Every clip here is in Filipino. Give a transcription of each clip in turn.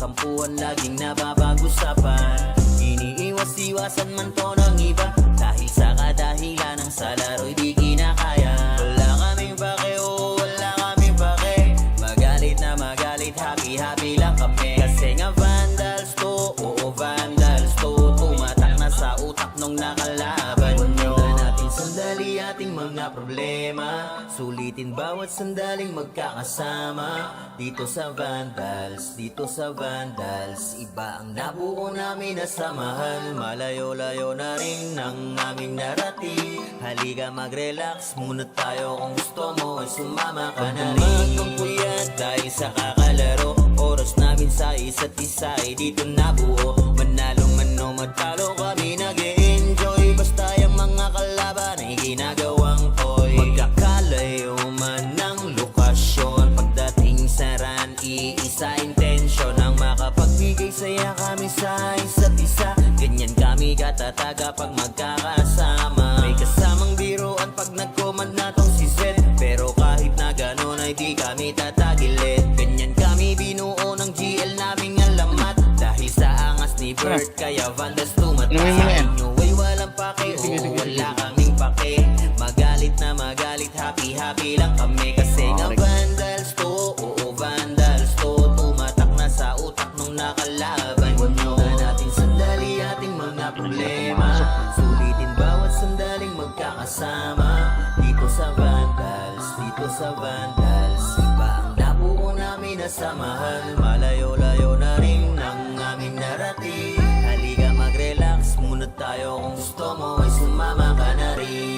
tampuhan laging napapag-usapan. Iniiwas-iwasan man to ng iba dahil sa kadahilan ng sa laro'y di kinakaya. Wala kaming pake, oo wala kaming pake. Magalit na magalit, happy-happy lang kami. Kasi nga vandals to, oo vandals to. Tumatak na sa utak nung nakalaban nyo. Natin sandali ating mga problema, sulitin bawat sandaling magkakasama. Dito sa vandals, dito sa vandals, iba ang nabuo namin na samahan. Malayo-layo na rin ang aming narating. Halika mag-relax muna tayo, kung gusto mo ay sumama ka na rin. Kung puyat dahil sa kakalaro, oras namin sa isa't isa ay dito nabuo. Manalo man o matalo kami nag-e-enjoy, basta yung mga kalaban ay ginagawang toy. Magkakalayo man ng lokasyon, pagdating sa run, iisa intensyon ang makapagbigay saya kami sa isa't isa. Ganyan kami katataga pag magkakasama. May kasamang biruan pag nag-command na tong si Zed, pero kahit na ganon ay di kami tatagilid. Ganyan kami binuo ng GL naming alamat, dahil sa angas ni Bert kaya vandals tumatak. Inyo ay walang pake, oo wala kaming pake. Magalit na magalit, happy-happy lang kami. Kasi nga vandals to, oo vandals to. Tumatak na sa utak nung nakalaban nyo. Natin sandali ating mga problema, sulitin bawat sandaling magkakasama. Dito sa vandals, dito sa vandals, iba ang nabuo namin na samahan. Malayo-layo na rin ang aming narating. Halika mag-relax muna tayo, kung gusto mo ay sumama ka na rin.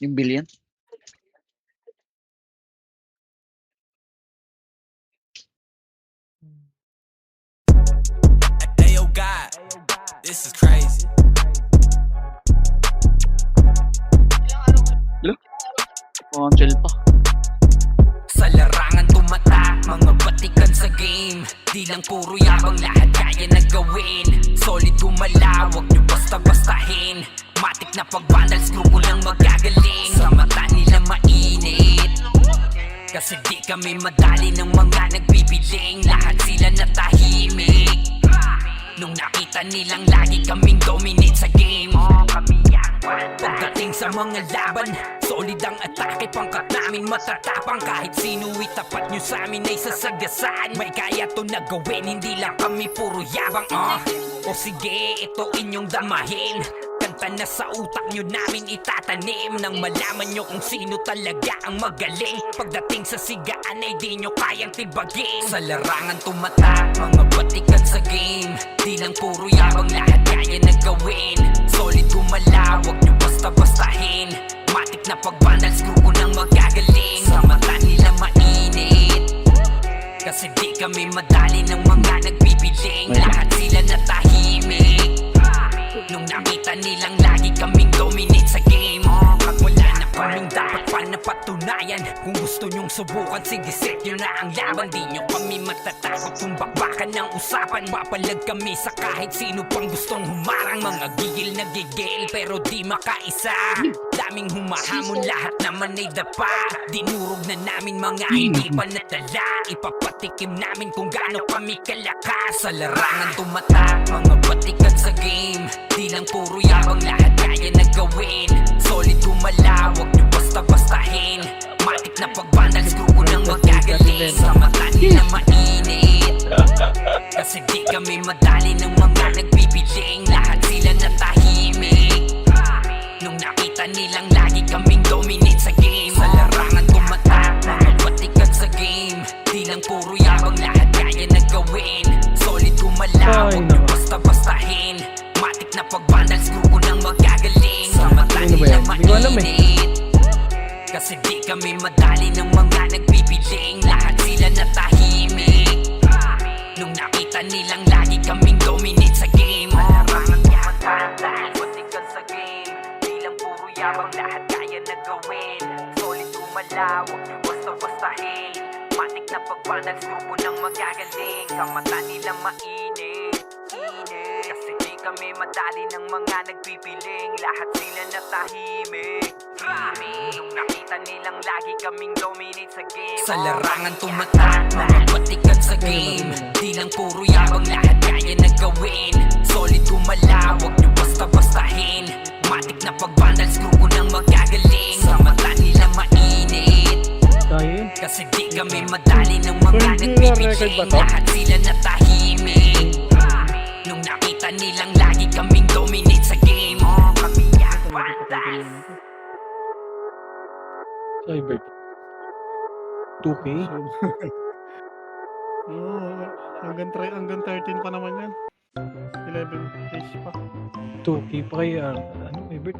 Yung billion? Hey yo God, this is crazy. Oh, ang chill pa. Sa larangan tumatak, mga batikan sa game. Di lang puro yabang, lahat kaya na gawin. Solid gumalaw, wag nyo basta-bastahin. Matik na pag-vandals, grupo lang magagaling. Sa mata nila mainit, kasi di kami madali ng mga nagbibiling. Lahat sila natahimik nung nakita nilang lagi kaming dominate sa game. Pagdating sa mga laban, solid ang atake, pangkat namin matatapang. Kahit sino itapat nyo sa amin ay sasagasaan. May kaya to na gawin, hindi lang kami puro yabang. O sige, ito inyong damahin. Kanta na sa utak nyo namin itatanim, nang malaman nyo kung sino talaga ang magaling. Pagdating sa sigaan ay di nyo kayang tibagin. Sa larangan tumatak, mga batikan sa game. Di lang puro yabang, lahat kaya na gawin. Solid gumalaw, wag nyo basta-bastahin. Matik na pag-vandals, grupo nang magagaling. Sa mata nila mainit, kasi di kami madali ng mga nagbibiling. Lahat sila natahimik nung nakita nilang lagi kaming dominate sa game. Pag wala na kaming dapat pa napatunayan, kung gusto nyong subukan, sige set nyo na ang laban. Di nyo kami matatakot kung bakbakan ng usapan. Papalag kami sa kahit sino pang gustong humarang. Mga gigil na gigil pero di makaisa. Daming humahamon, lahat naman ay dapa. Dinurog na namin mga hindi pa natala. Ipapatikim namin kung gaano kami kalakas. Sa larangan tumatak, mga batikan sa game. Di lang puro yabang, lahat kaya na gawin. Solid gumalaw, wag nyo basta-bastahin. Matik na pag-vandals, grupo nang magagaling. Sa mata nila mainit, kasi di kami madali ng mga nagbibiling. Lahat sila natahimik nung nakita nilang lagi kaming dominate sa game. Sa larangan tumatak, mga batikan sa game. Di lang puro yabang, lahat kaya na gawin. Solid gumalaw, wag nyo basta-bastahin. Matik na pag-vandals, grupo nang magagaling. Sa mata nila mainit, kasi di kami madali ng mga nagbibiling. Lahat sila natahimik Nung nakita nilang lagi kaming dominate sa game. Salarangan tumatanda, batikan sa game. Di lang puro yabang, lahat kaya na gawin. Solid tumalawak, basta-bastahin. Matik na pagbanal, grupo ng magagaling. Sa mata nila mainit, init. Kasi di kami madali ng mga nagpipiling. Lahat sila natahimik, nung nakita nilang lagi kaming dominate sa game. Sa larangan tumatak, mga batikan sa game. Di lang puro yabang, lahat kaya na gawin. Solid tumalawak, nyo basta-bastahin. Matik na pagbandals, grupo ng magagaling. Sa mata nila mainit, kasi di kami madali ng mga nagpipiling. Lahat sila natahimik, nung nakita nilang lagi kaming dominate sa game. Kami ang bandals. Cyber. 2K? Hanggang 13 pa naman yan. 11 days pa. 2K pa kaya ano, Cyber?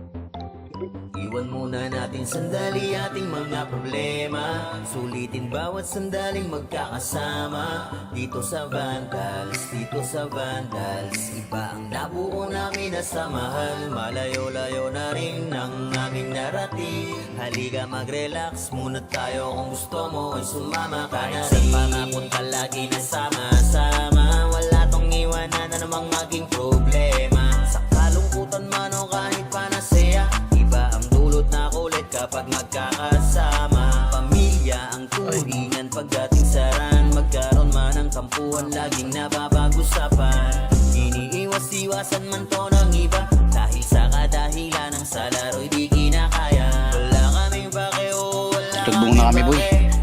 Iwan muna natin sandali ating mga problema. Sulitin bawat sandaling magkakasama. Dito sa Vandals, dito sa Vandals. Iba ang nabuo namin na samahan. Malayo-layo na rin ang aming narating. Halika mag-relax muna tayo. Kung gusto mo ay sumama ka na rin. Sa pangapunta lagi na sama-sama. Wala tong iwanan na namang maging problema. Sa kalungkutan man o kahit pa nasaya, iba ang dulot na kulit kapag magkakasama. Pamilya ang turingan pagdating sa ran. Magkaroon man ng kampuhan, laging napapag-usapan. Iniiwas-iwasan man to ng iba, dahil sa kadahilan ng sa laro'y di kinakaya. Wala kaming pake o wala Tugbong na kami, boy.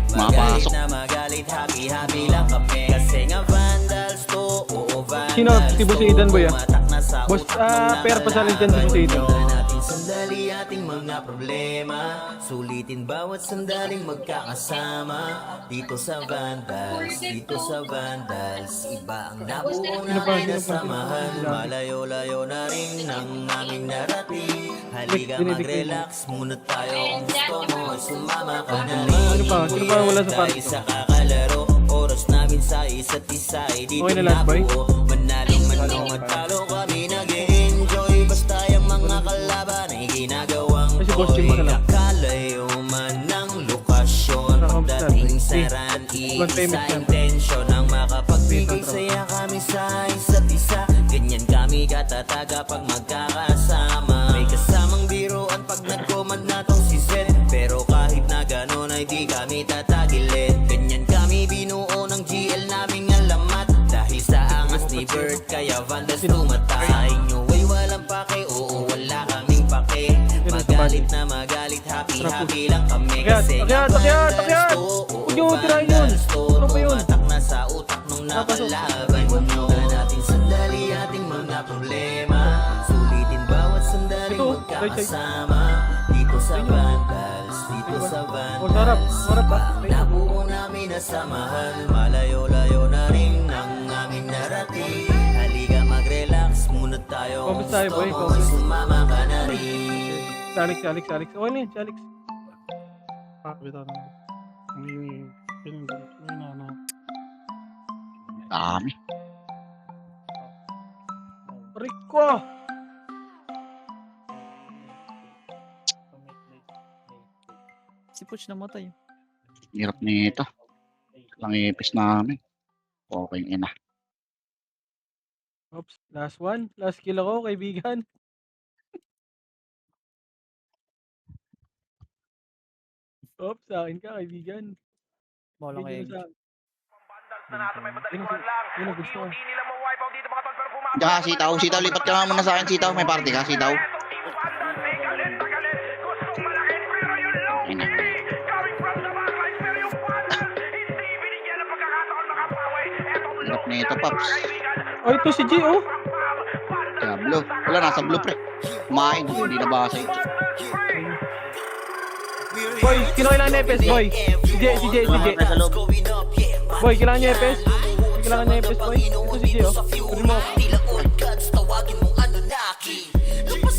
Magalit Makapasok. na magalit, happy-happy lang kami. Kasi nga Vandals to, oo Vandals. Sino? Si Boss Aidan, boy, ah? Tumatak na sa Boss, utak ng pair pa sa rin dyan si Boss Aidan. Tingnan natin sandali ating mga problema. Sulitin bawat sandaling magkakasama. Dito sa Vandals, dito sa Vandals. Iba ang nabuo namin na samahan. Malayo-layo na rin ang aming narating. Halika mag-relax muna tayo. Kung gusto mo ay sumama ka na rin. Sino pa? Sino pa wala sa Tayo party? sa kakalaro, oras namin sa isa't isa ay dito Okay na lahat, boy? nabuo. Manalong manong at talo kami nag-enjoy. Basta yung mga kalaban ay ginagawang Ay, si Boss Jim koy. na lang. Kakalayo man ng lokasyon. Pagdating sa ran, iisa intensyon ang makapagbigay saya kami sa isa't isa. Ganyan kami katatag kapag magkakasama. May kasamang biruan pag nag-command na tong si Zed. Pero kahit na ganon ay di kami tatagilid. Ganyan kami binuo ng GL naming alamat. Dahil sa angas ni Bird kaya Vandals tumata. Sa inyo ay walang pake, oo wala kaming pake. Magalit na magalit, happy-happy lang kami. Kasi nga Akyat! Vandals to, Huwag niyo tirahin yun! Ano ba yun? tumatak na sa utak nung nakalaban nyo. Natin sandali ating mga problema. Sulitin bawat sandali Ito, magkakasama. Dito sa Vandals, dito sa Oh, sarap. Vandals. Sarap ba? Nabuo namin na samahan. Malayo-layo na rin ang aming narating. Halika mag-relax muna tayo. Kung Kamusta tayo, gusto boy? mo Kamusta? ay sumama ka na rin. Si Alex. Okay na yun, si Alex. Bitaw na. Yung ano. Dami. Rico! Si Puch namatay. Hirap nito. Lang ipis namin. Okay, ina. Oops, last one. Last kill ako, kaibigan. Oops, sa akin ka, kaibigan. Bola kayo. Sa akin. Yun ang gusto ko. Diyan ka, sitaw. Sitaw, lipat ka nga muna sa akin, sitaw. May party ka, sitaw. Ina. Hirap nito, Paps. Oh, ito si G, oh. Diablo. Wala, nasa blue, pre. Kumain, hindi nabasa ito. Boy, kailangan na EPS, boy. Si J. Boy, kailangan niya EPS. Kailangan niya EPS, boy. Ito si J, oh. Pwede mo.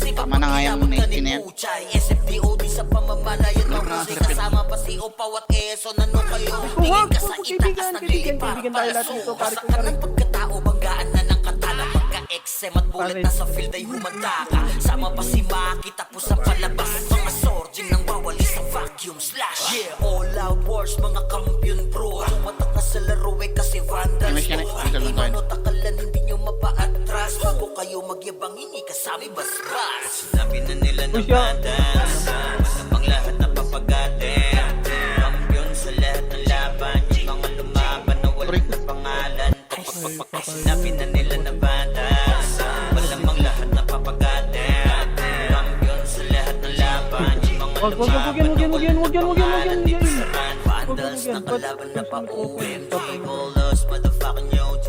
Tama na nga yan, 18 na yan. SFDOD sa pamamalayan ng Wala na, musik kasama pa si pati o pawat eso. Nano kayo, tingin ka sa itaas ng lilipar. Kaibigan tayo lahat dito, pare ko, Sa ka pare. ng pagkatao, banggaan na ng katana. Pagka-exem at bullet na sa field ay humanda ka. Sama pa si Maki, tapos ang palabas. Mga sorging nang wawali sa vacuum slash. Yeah, all out wars, mga kampiyon bro. Tumatak na sa laro eh kasi vandals. Ay, may siya na. Hindi man o takalan, hindi nyo mapaatras. Bago kayo magyabang, hindi kasami basbas. Sinabi na nila na Uy, siya. badas. Masamang lahat na papagatin. Kampiyon sa lahat ng laban. Yung mga lumaban na walang pangalan. Sinabi na nila na badas. Malamang lahat na papagatin. Kampiyon sa lahat ng laban. Yung mga Wag yan. Vandals na kalaban na pa-OMG. Call us motherfucking OG.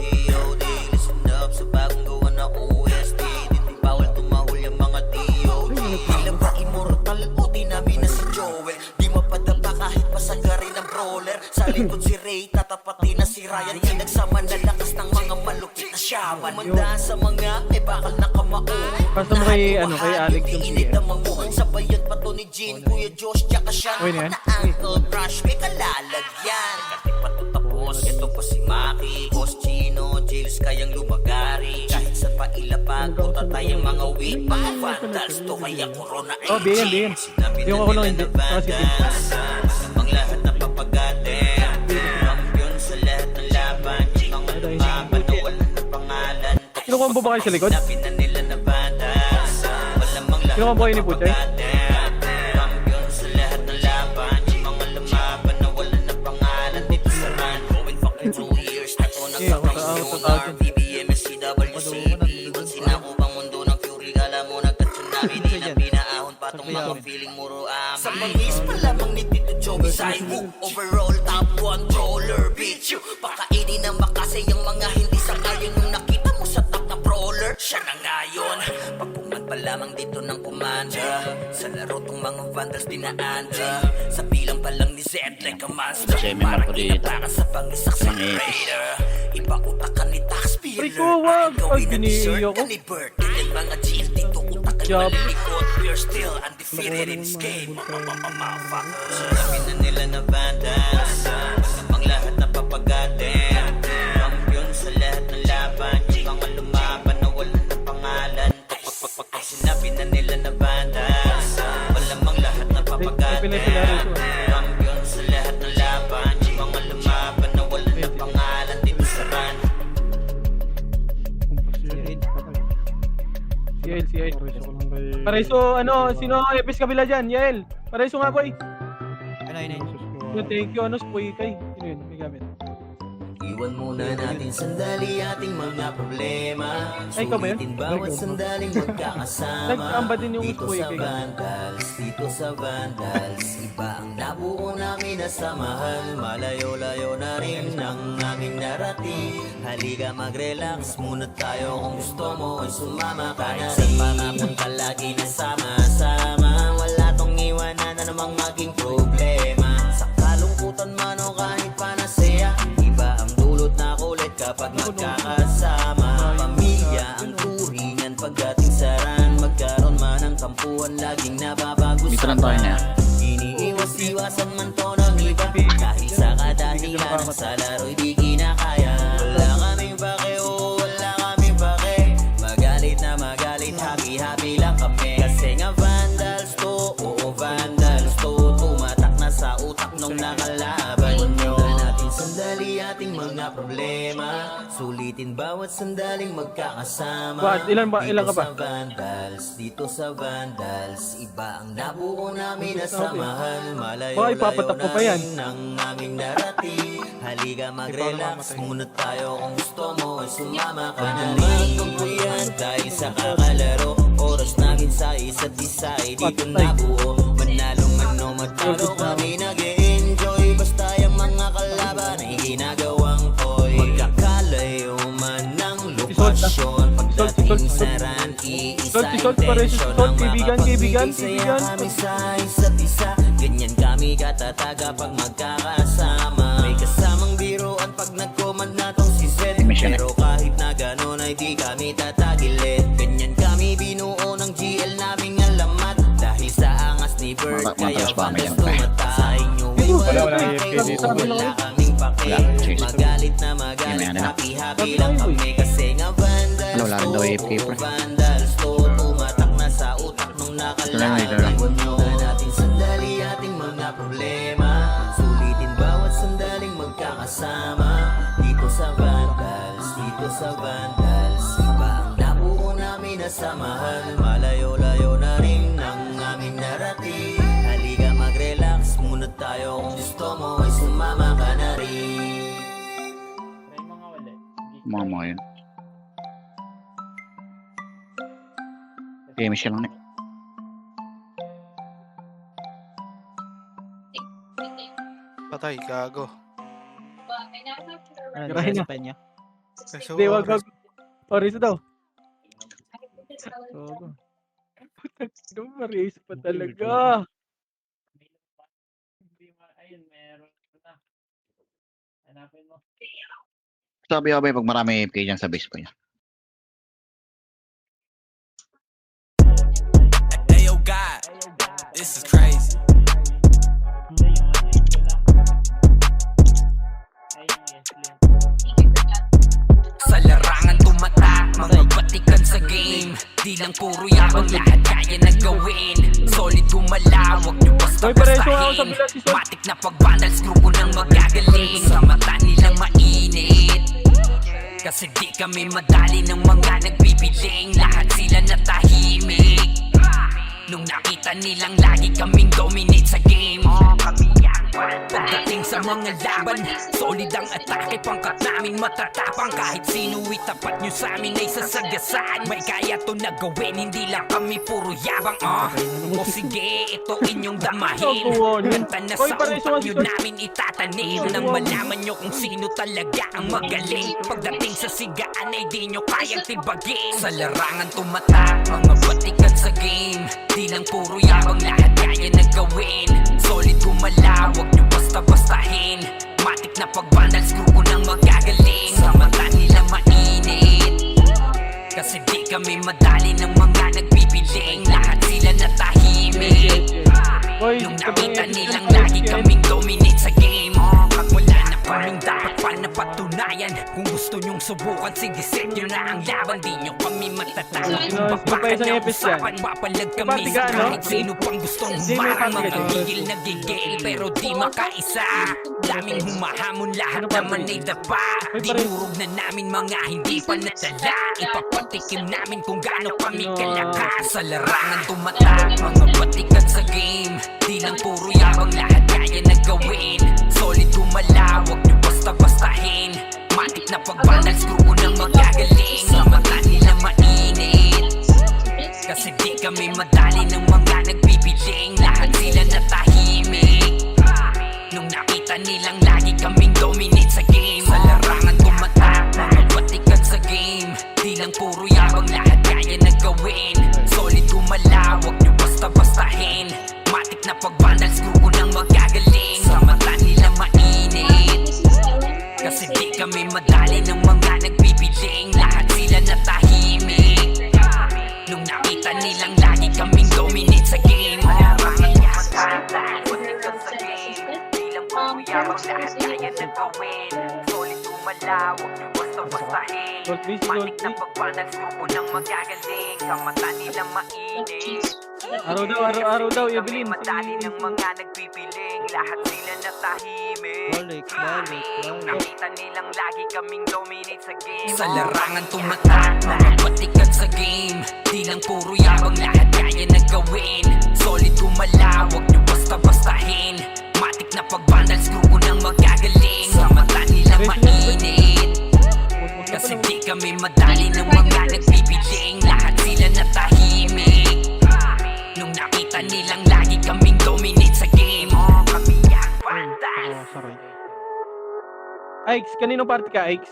Listen up sa bagong gawa na OST. Di bawal tumahol yung mga DOD. Ilan ba immortal o dinami na si Joel? Di mapadapa kahit pasagarin ng brawler. Sa likod si Ray, tatapatin na si Ryan. Yung nagsama na lakas ng mga malupit na shaman. Mandaan sa mga may bakal na kamao. Basta mo kay, kay Alex yung Init PM. ang manguhan sa bayan pa to ni Jean, Kuya Josh, tsaka siya Uy, na yan? na Uncle Crush, may kalalagyan. Kati pa to tapos, ito pa si Maki, Boss Chino, Jills kayang lumagari. Kahit sa pailapag, punta tayong mga weak, mga vandals to kaya corona ay Oh, BM. Sinabi na Yung ako nung nila hindi. na Saka si Tim. badas. Masamang lahat na papagatin. Kampiyon sa lahat ng laban. Yung mga lumaban na wala na pangalan. Kinukombo ba kayo sa likod? Sinabi na nila na badas. Malamang lahat Kinukombo kayo ni Puchay? Kampiyon sa lahat ng laban. Yung mga lumaban na wala na pangalan. Dito sa run. Going fucking 2 years na to nagkakayunar. BBM, SCWCB. Sinako bang mundo ng Fury? Kala mo nagka-tsunami. Di na pinaahon patong mga feeling muro amin. Sa bangis pa lamang ni Tito Joey Saibu. Overall top 1 troller bitch. Pakainin ng makasay yung mga hindi sangayon. Yung nakita mo sa top na brawler, siya na ngayon. Pagpungan pa lamang dito ng kumanda. Sa laro tong mga vandals dinaanda. Sa bilang pa lang ni Zed like a monster. Seminar ko Parang dito. inataka sa pangisak sa Mga epis. raider. Iba utakan ni Taxpiller. Ay, ko, wag. Ay, giniiyak ko. Ni Bert. Din mga GL dito utakan Job. malikot. We're still undefeated in this game. Motherfuckers. Sinabi na nila na vandals. Masamang lahat na papagatin. Kampiyon sa lahat ng laban. Yung mga lumaban na wala na pangalan. Sinabi na nila na vandals. Malamang lahat na papagatin. Pinay sila rito. Kampiyon sa lahat ng laban. Yung mga lumaban na wala na pangalan. Dito sa run. CL. Pareso ko lang kay... Paraiso, sino ang epis kabila dyan? Yael. Paraiso nga, boy. Jesus ko. Thank you, spoy kay. Sino yun? May gamit. Iwan muna natin sandali ating mga problema. Ay, ikaw ba yun? Sulitin bawat sandaling magkakasama. Nag-amba din yung Dito spoy sa kay. vandals, dito sa vandals. Iba ang nabuo namin na samahan. Malayo-layo na rin ang aming narating. Halika mag-relax muna tayo. Kung gusto mo ay sumama ka na rin. Pangapunta lagi na sama-sama. Wala tong iwanan na namang maging problema. Sa kalungkutan man o kahit panasaya. Iba ang dulot na kulit kapag magkakasama. Pamilya ang turingan pagdating sa ran. Magkaroon man ng kampuhan, laging nababago Dito sa lang tayo na. Iniiwas-iwasan man to ng iba. Dahil sa kadahilan sa laro'y di kinakaya. Wala kaming pake o wala kaming pake. Magalit na magalit, happy-happy lang kami. Kasi nga vandals to, oo vandals to. Tumatak na sa utak nung nakalaban nyo. Natin sandali ating mga problema. Sulitin bawat sandaling magkakasama. What? Ilan ka ba? Dito sa vandals, dito sa vandals. Iba ang nabuo namin na samahan. Baka ipapatak ko pa yan. Malayo-layo ng aming narating. Halika mag-relax muna tayo. Kung gusto mo ay sumama ka na rin. Tungkuyan dahil sa kakalaro. Oras namin sa isa't isa ay dito nabuo. Manalo man o matalo kami nag-e-enjoy. Basta yung mga kalaban ay ginagawang toy. Magkakalayo man ng lokasyon. Pagdating sa ran, iisa intensyon. Ang Kaibigan. kami sa isa't isa. Ganyan kami katataga pag magkakasama. May kasamang biroan pag nag-command na tong si Zed. Mission. Pero kahit na gano'n ay di kami tatagilid. Ganyan kami binuo ng GL naming alamat. Dahil sa angas ni Bert, kaya Matras pa kami pandas yan, pre. tumata. Sa inyo Wala, Wala, AFK dito. sabi lang. Wala kaming pake. Wala, cheers. Magalit na Yan, magalit, yan, yan. happy-happy lang kami kasi nga vandals. Wala lang daw AFK, pre. Vandals to, tumatak na sa utak nung Ito lang, ito lang. nakalaban. Iwan natin sandali ating mga problema. Sulitin bawat sandaling magkakasama. Dito sa vandals, dito sa vandals. Iba ang nabuo namin na samahan. Malayo-layo na rin ang aming narating. Halika mag-relax muna tayo. Kung gusto mo ay sumama ka na rin. Mama yun. Game siya lang eh. Patay, gago. Girahin niya. niya. Kasi Hindi, wag. Paris daw. Oo. Putang ina, Paris pa talaga. Sabi ko ba pag marami AFK dyan sa base ko niya. Ayo God, this is crazy. Sa larangan tumatak, mga batikan sa game. Di lang puro yabang, lahat kaya na gawin. Solid gumalaw, wag nyo Hoy, pareso ako sa basta-bastahin. bilas, si Sol. Matik na pagbandals, grupo ng magagaling. Sa mata nila mainit, kasi di kami madali ng mga nagbibiling. Lahat sila natahimik nung nakita nilang lagi kaming dominate sa game. Pagdating sa mga laban, solid ang atake. Pangkat namin matatapang, kahit sino itapat nyo sa amin ay sasagasaan. May kaya to na gawin, hindi lang kami puro yabang. O sige, ito inyong damahin. Kanta na Hoy, sa pareso utak si nyo Sol. namin itatanim. Nang malaman nyo kung sino talaga ang magaling. Pagdating sa sigaan ay di nyo kayang tibagin. Sa larangan tumatak, mga batikan sa game. Di lang puro yabang, lahat kaya na gawin. Solid gumalaw, wag nyo basta-bastahin. Matik na pagbandals, grupo ng magagaling. Sa mata nila mainit, kasi di kami madali ng mga nagbibiling. Lahat sila natahimik Hoy, nung nakita nilang lagi kaming dominate sa game. Pag wala na kaming dapat pa napatunayan. Kung gusto nyong subukan, sige set nyo na ang laban. Di nyo kami matatalo kung May papakan isang ang episode yan. usapan. Papalag kami Party sa ka, no? kahit sino pang gustong Hindi, may humarang. party Mga ka, gigil na gigil pero di makaisa. Daming humahamon, lahat Ano party? naman ay dapa. May party. Dinurog na namin mga hindi pa natala. Ipapatikim namin kung gaano kami Ano? kalakas. Sa larangan tumatak, mga batikan sa game. Di lang puro yabang, lahat kaya na gawin. Solid gumalaw, wag nyo basta-bastahin. Matik na pagbandals, grupo ng magagaling. Sa mata nila mainit, kasi di kami madali ng mga nagbibiling. Lahat sila natahimik nung nakita nilang lagi kaming dominate sa game. Sa larangan tumatak, mga batikan sa game. Di lang puro yabang, lahat kaya na gawin. Solid gumalaw, wag nyo basta-bastahin. Matik na pagbandals, grupo ng magagaling. Sa mata nila mainit, kasi di kami madali ng mga nagbibiling. Lahat sila natahimik nung nakita nilang lagi kaming dominate sa game. Maraming tumatak, batikan sa game. Di lang puro yabang, lahat kaya na gawin. Solid gumalaw, wag nyo basta-bastahin. Gold busy, Matik na gold busy. pagbandals, grupo ng magagaling. Sa mata nila mainit, Araw daw, Evelyn. madali ng mga nagpipiling. Lahat sila natahimik. Balik. Nung nakita nilang lagi kaming dominate sa game. Sa larangan tumatak, mga batikan sa game. Di lang puro yabang, lahat kaya na gawin. Solid gumalaw, wag nyo basta-bastahin. Matik na pagbandals, grupo ng magagaling. Sa mata nila mainit, kasi di kami madali ng mga nagbibiling. Lahat sila natahimik nung nakita nilang lagi kaming dominate sa game. Kami ang bandals. Aix, kaninong party ka, Aix?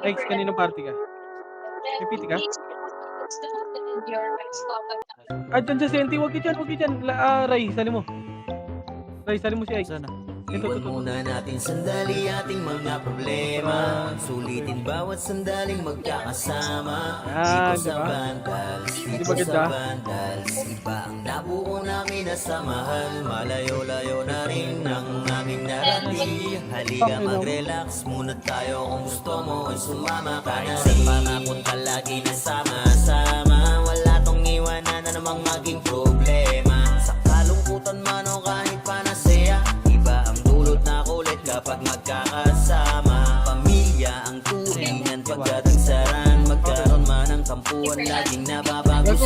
Aix, kaninong party ka? Pipiti ka? Dyan sa Senti, wag ka dyan. Ray, sali mo. Ray, sali mo si Aix. Sana. Iwan muna natin sandali ating mga problema. Sulitin bawat sandaling magkakasama. Dito sa diba? Vandals, Di dito ba sa ganda? Vandals. Iba ang nabuo namin na samahan. Malayo-layo na rin ang aming narating. Halika mag-relax muna tayo kung gusto mo ay sumama ka na. Sa panapunta lagi na sama-sama. Wala tong iwanan na namang maging problema. Sa kalungkutan man o kahit panasaya, iba ang dulot na kulit kapag magkakasama. Pamilya ang tulingan pagdating saran. Magkaroon man ng tampuan, laging Gago,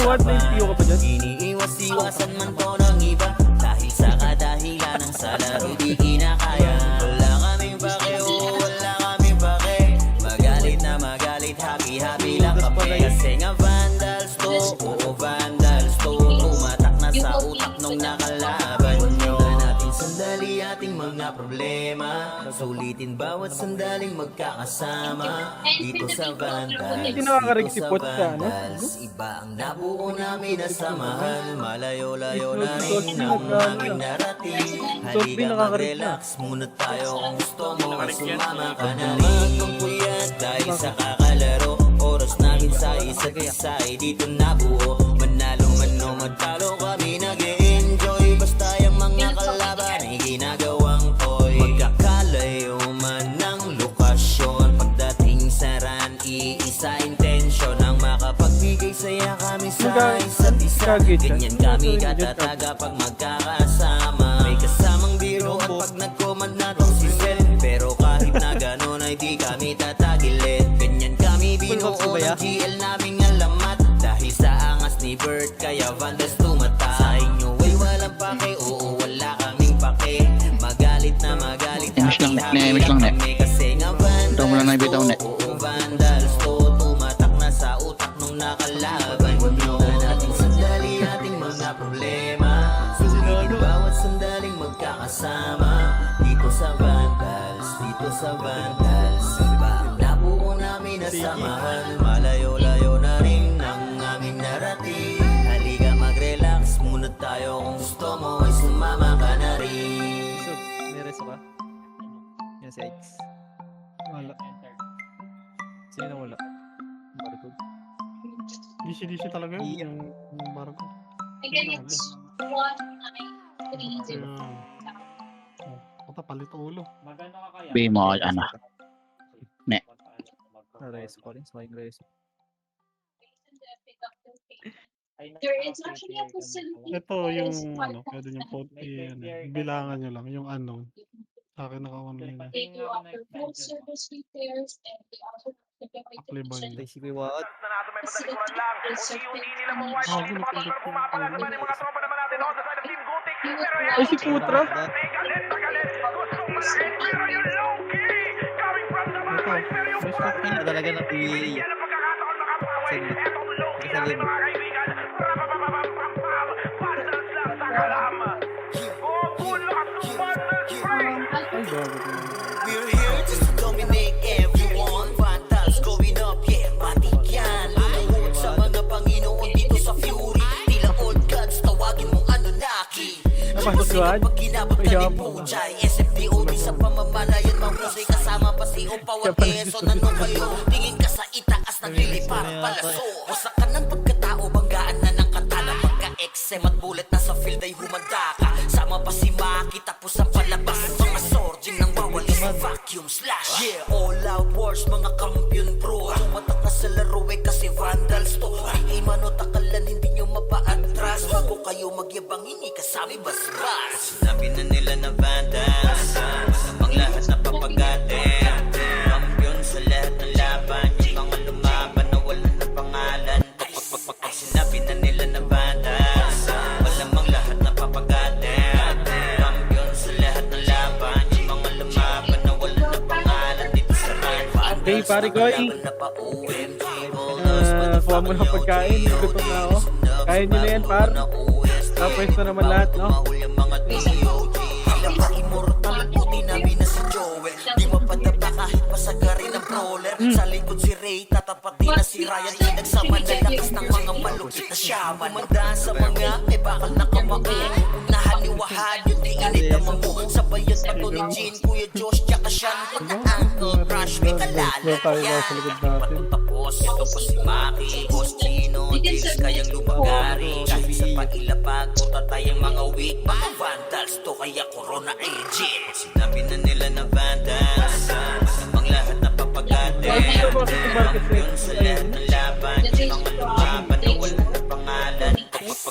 what? May napapag-usapan. PO ka pa dyan? Iniiwas-iwasan man to ng iba, dahil sa kadahilan ng sa laro di kinakaya. Wala kaming pake, oh, wala kaming pake. Magalit na magalit, happy-happy lang kami. Kasi nga vandals to, oo vandals to. Tumatak na sa utak nung nakalaban nyo. Natin sandali ating mga problema. Sulitin bawat sandaling magkakasama. Dito sa vandals, Hindi nakaka-rig si dito sa Pot ka, no? vandals. Iba ang nabuo namin na samahan. Malayo-layo na Salt rin B ang nakaka- aming narating. Salt B Halika nakaka-rig na. mag-relax muna tayo kung gusto mo. Sumama ka na rin kung puyat dahil sa kakalaro. Oras namin sa isa't isa ay dito nabuo. Manalo man o matalo kami nag-e-enjoy. Basta yung mga kalaban ay ginagawang toy. Magkakalayo man ng lokasyon. Pagdating sa run, iisa intensyon ang makapagbigay saya kami sa isa't isa. Ganyan kami katataga pag magkakasama. May kasamang biro at pag nag-command na tong si Zen. Pero kahit na gano'n ay di kami tatagilid. Ganyan kami binuo ng GL naming alamat. Dahil sa angas ni Bert kaya Vandals tumata. Sa inyo ay walang pake, oo wala kaming pake. Magalit na magalit, Image lang, happy-happy image lang, kami. Kasi nga Ito mo lang Vandals naibitaw, to, net. oo Vandals to. Tumatak na sa utak nung nakalaban nyo. Natin sandali ating mga problema. Sulitin bawat sandaling magkakasama. Dito sa Vandals, dito sa Vandals. Iba ang nabuo namin na samahan. Malayo-layo na rin ang aming narating. Halika mag-relax muna tayo kung gusto mo ay sumama ka na rin. So, may reso ka? Yan si X. Wala. Sino na wala? Barcode. DC talaga yun. Yung barcode. Again, it's 1930. Puta, palit ulo. Sabi mo, ano. Reso ko rin. So, yung reso. There is actually a facility. Ito that yung is quite ano, pwede yung common. bilangan nyo lang, yung unknown. Sa akin naka-online na. They do offer full service repairs and they also typically Akliban nyo. Tay si Kuya Waad. facility is certified. Ah, gulo ko yung Ay, si Putra? Ito, may shot ka Ano talaga ng PA? Saglit. Saglit. Ay, bago ko. We're here just to dominate everyone. Vandals going up, yeah, matik yan. Lumuhod sa mga Panginoon dito sa Fury. Tila old gods, tawagin mong Anunnaki. Napasok squad? Pag kinabag na Ayun. ni Pujay, SFDOD sa pamamalayan mahusay. Kasama pa si Opawan Quezon. Ano kayo? Tingin ka sa itaas, naglilipar palaso. Wasak ka ng pagkatao, banggaan na ng katana. Pagka-XM at bullet na sa field ay humanda ka. Sama pa si Maki, tapos ang palabas. Mga sorging nang wawali sa vacuum slash. Yeah, all out wars, mga kampiyon bro. Tumatak na sa laro eh kasi Vandals to. Di mano takalan, hindi nyo mapa-atras. Bago kayo magyabang, hindi kasami basbas. Sinabi na nila na Vandals, ang lahat na papagatin. Kampiyon sa lahat ng laban, yung mga lumaban na wala na pangalan. Pag sinabi na nila na Vandals, malamang lahat na papagatin. Kampiyon sa lahat ng laban, yung mga lumaban na wala na pangalan. Dito sa run, Okay, pare ko, kuha mo ng pagkain. Gutom na ako. Kaya nyo na yan, par. Tapos na naman lahat, no? Immortal at puti namin na si Joel. Di mapadapa kahit pasagarin ng brawler. Sa likod si Ray, tatapatin na si Ryan. Pinagsama na lakas ng mga malupit na shaman. Kumandaan sa mga may bakal na kamao. Unahan wahad yung tingin naman mo. Sabayan pa to ni Jean, Kuya Josh, tsaka Sean. Kung na Uncle Crush, may Tayo kalala. sa likod natin. Tapos ito pa si Maki, Boss Chino, Dils kayang lumagari. Kahit sa pailapag, utatay ang mga weak. Mga vandals to kaya corona agent. Sinabi na nila na vandals, ang lahat na papagate. Yun sa lahat ng laban, yung mga lumaban na wala na pangalan.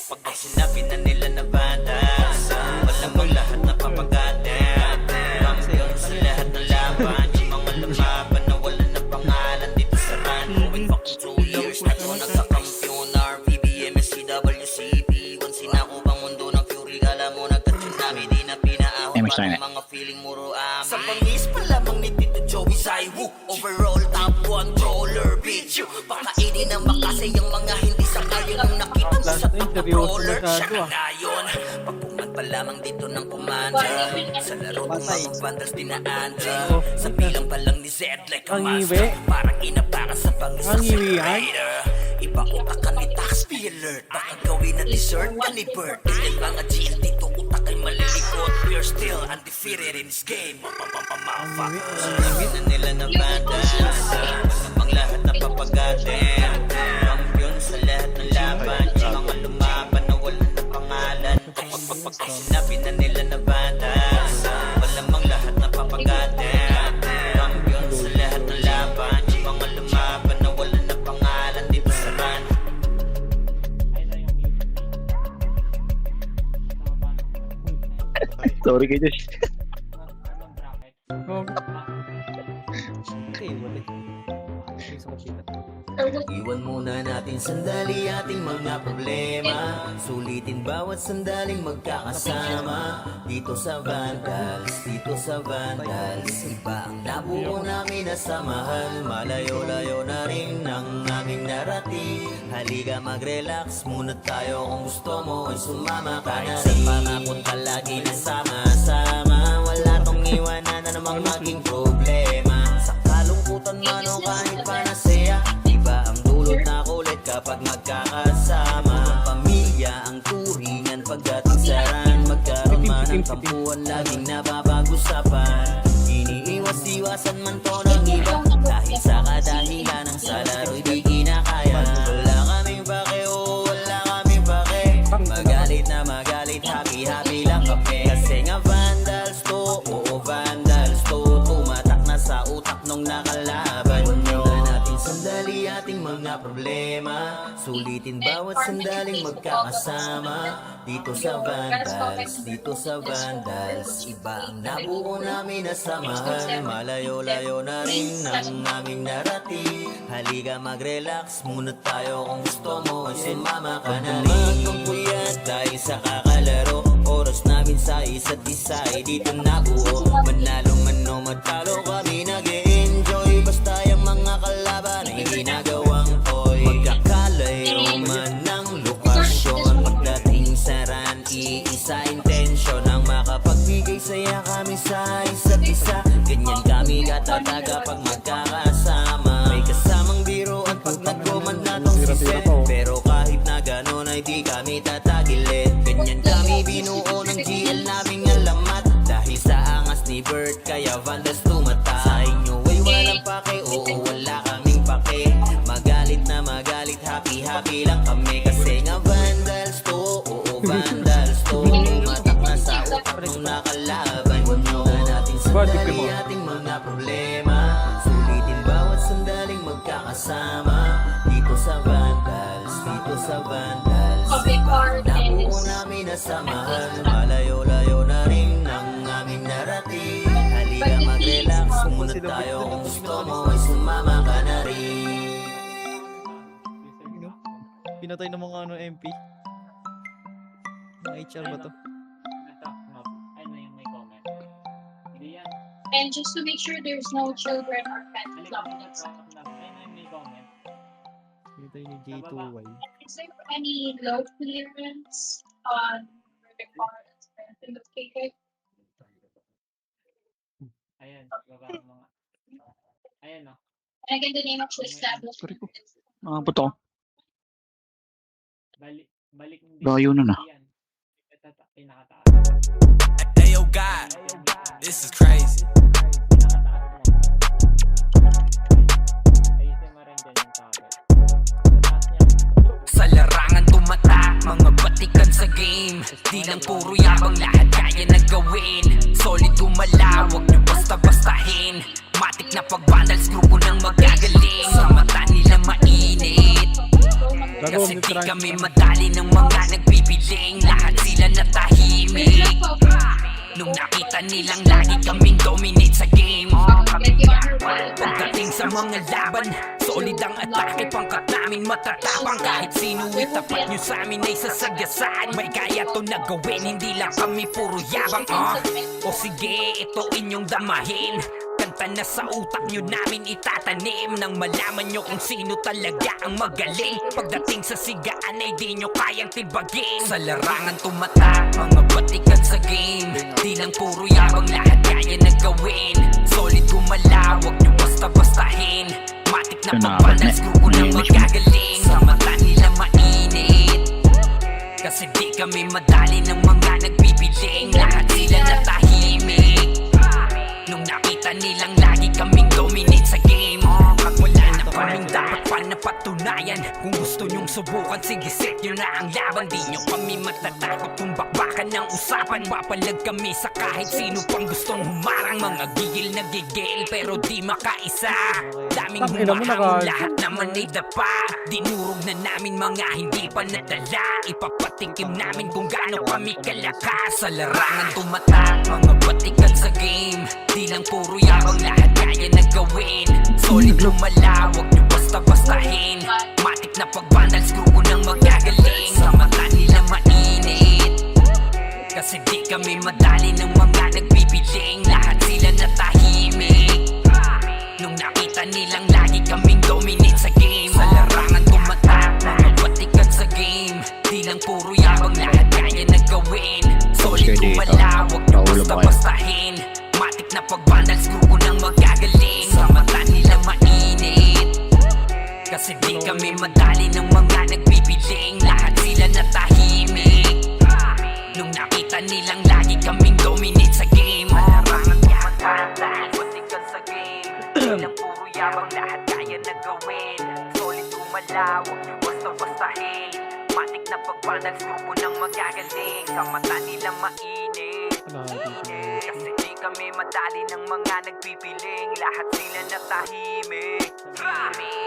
Pag sinabi na nila na vandals, malamang lahat na papagate. Yun sa lahat ng laban, yung mga lumaban na wala na pangalan. Dito sa run, going back to 2 years na ko nagkakampiyon. RPBM, SCWCP, once sinako bang mundo ng fury. Kala mo nagka-tsunami, di na pinaahon pa ng mga feeling muro amin. Sa bangis pa lamang ni Tito Joey Zaiwu, overall top controller, bitch. Pakainin ng makasay ang mga hindi sangayon nung nakita mo sa top controller. Siya na ngayon, pagpungan pa lamang dito ng commander. Sa laro ng mga vandals dinaandra. Sa bilang pa lang ni Zed like a Ang master. iwi. Parang inapakan sa bangis Ang ng iwi, ay. celebrator. Iba utak ka ni Tax, be alert. Baka gawin na dessert ka ni Bert. Ganyan mga GL dito, utak ay malilikot. We're still undefeated in this game. Sinabi na nila na vandals, ang lahat na papagate. Kampiyon sa lahat ng laban, yung mga lumaban na wala na pangalan. Pag sinabi na nila na vandals, malamang lahat na papagate. Kampiyon sa lahat ng laban, yung mga lumaban na wala na pangalan. Dito sa run. Sorry kayo. Okay, wala. Okay, sa kapita. Iwan muna natin sandali ating mga problema. Sulitin bawat sandaling magkakasama. Dito sa Vandals, dito sa Vandals. Iba ang nabuo namin na samahan. Malayo-layo na rin ang aming narating. Halika mag-relax muna tayo. Kung gusto mo ay sumama ka na rin. Sa pangapunta lagi na sama-sama. Wala tong iwanan na namang maging problema. Sa kalungkutan man o kahit panasaya, iba ang dulot na kulit kapag magkakasama. Pamilya ang turingan pagdating sa ran. Magkaroon man ng tampuan, laging napapag-usapan. Iniiwas-iwasan man to ng iba, dahil sa kadahilan ng sa laro'y di kinakaya. Wala kaming pake, oh wala kaming pake. Magalit na magalit, happy-happy lang kami. Kasi nga vandals to, oo vandals to. Tumatak na sa utak nung nakalaban nyo. Natin sandali ating mga problema. Sulitin bawat sandaling magkakasama. Dito sa Vandals, dito sa Vandals. Iba ang nabuo namin na samahan. Malayo-layo na rin ang aming narating. Halika mag-relax muna tayo. Kung gusto mo ay sumama ka na rin. Puyat dahil sa kakalaro. Oras namin sa isa't isa ay dito nabuo. Manalo man o matalo kami nag-e-enjoy. Basta yung mga kalaban ay ginagawang toy. Magkakalayo man ng lokasyon. Pagdating sa ran, iisa intensyon ang makapagbigay saya kami sa isa't isa. Ganyan kami katataga pag magkakasama. May kasamang biro at pag nagkuman na tong si Seth. Pero kahit na ganon ay di kami tatagilid. Ganyan kami binuo ng GL naming alamat. Dahil sa angas ni Bert kaya Vandals tumata. Sa inyo ay walang pake, oo wala kaming pake. Magalit na magalit, happy-happy lang kami. Kasi nga Vandals to, oo Vandals to. Tumatak na sa utak nung nakalaban nyo. Natin sandali ating mga problema. Sulitin bawat sandaling magkakasama. Dito sa Vandals, dito sa Vandals. Nabuo namin na samahan. Malayo-layo na rin ang aming narating. Halika mag-relax muna tayo. Kung gusto mo ay sumama ka na rin. Pinatay ng mga MP. Mga HR ba to? And just to make sure there's no children or pets lovers. Pinatay ni J2Y. Is there any low clearance on the cars in the KK? Ayan, baba ang mga. Ayan o. And again, the name of the establishment is Mga buto. Balik Layo nun, ah. Ayan. Pinakataas. Ayo God, this is crazy. Ayusin mo rin dyan yung target. Sa taas niya. Sa larangan tumatak, mga batikan sa game. Di lang puro yabang, lahat kaya na gawin. Solid gumalaw, wag nyo basta-bastahin. Matik na pag-vandals, grupo ng magagaling. Sa mata nila mainit, kasi di kami madali ng mga nagbibiling. Lahat sila natahimik nung nakita nilang lagi kaming dominate sa game. Pagdating sa mga laban, solid ang atake, pangkat namin matatapang. Kahit sino itapat nyo sa amin ay sasagasaan. May kaya to na gawin, hindi lang kami puro yabang. O sige, ito inyong damahin. Kanta na sa utak nyo namin itatanim, nang malaman nyo kung sino talaga ang magaling. Pagdating sa sigaan ay di nyo kayang tibagin. Sa larangan tumatak, mga batikan sa game. Di lang puro yabang, lahat kaya na gawin. Solid gumalaw, wag nyo basta-bastahin. Matik na pag-balance, grupo ng magagaling. Sa mata nila mainit, kasi di kami madali ng mga nagbibiling. Lahat sila natahimik nung nakita nilang lagi kaming dominate sa game. At wala na kaming dapat pa napatunayan. Kung gusto nyong subukan, sige set nyo na ang laban. Di nyo kami matatakot kung bakbakan ng usapan. Papalag kami sa kahit sino pang gustong humarang. Mga gigil na gigil pero di makaisa. Daming humahangong, lahat naman ay dapa. Dinurog na namin mga hindi pa nadala. Ipapatikim namin kung gaano kami kalakas. Sa larangan tumatak, mga batikan sa game. Di lang puro yabang, lahat kaya na gawin. Solid lumala, wag nyo basta-bastahin. Matik na pag-vandals, grupo ng magagaling. Sa mata nila mainit, kasi di kami madali ng mga nagbibiling. Lahat sila natahimik nung nakita nilang lagi kaming dominate sa game. Sa larangan tumatak, mga batikan sa game. Di lang puro yabang, lahat kaya na gawin. Solid lumala, wag nyo basta-bastahin. Matik na pag-vandals, grupo ng magagaling. Sa mata nila mainit, kasi di kami madali ng mga nagbibiling. Lahat sila natahimik nung nakita nilang lagi kaming dominate sa game. Malarangan tumatak, batikan sa game. Di lang puro yabang, lahat kaya na gawin. Solid gumalaw, wag nyo basta-bastahin. Matik na pag-vandals, grupo ng magagaling. Sa mata nila mainit, kasi di kami madali ng mga nagpipiling. Lahat sila natahimik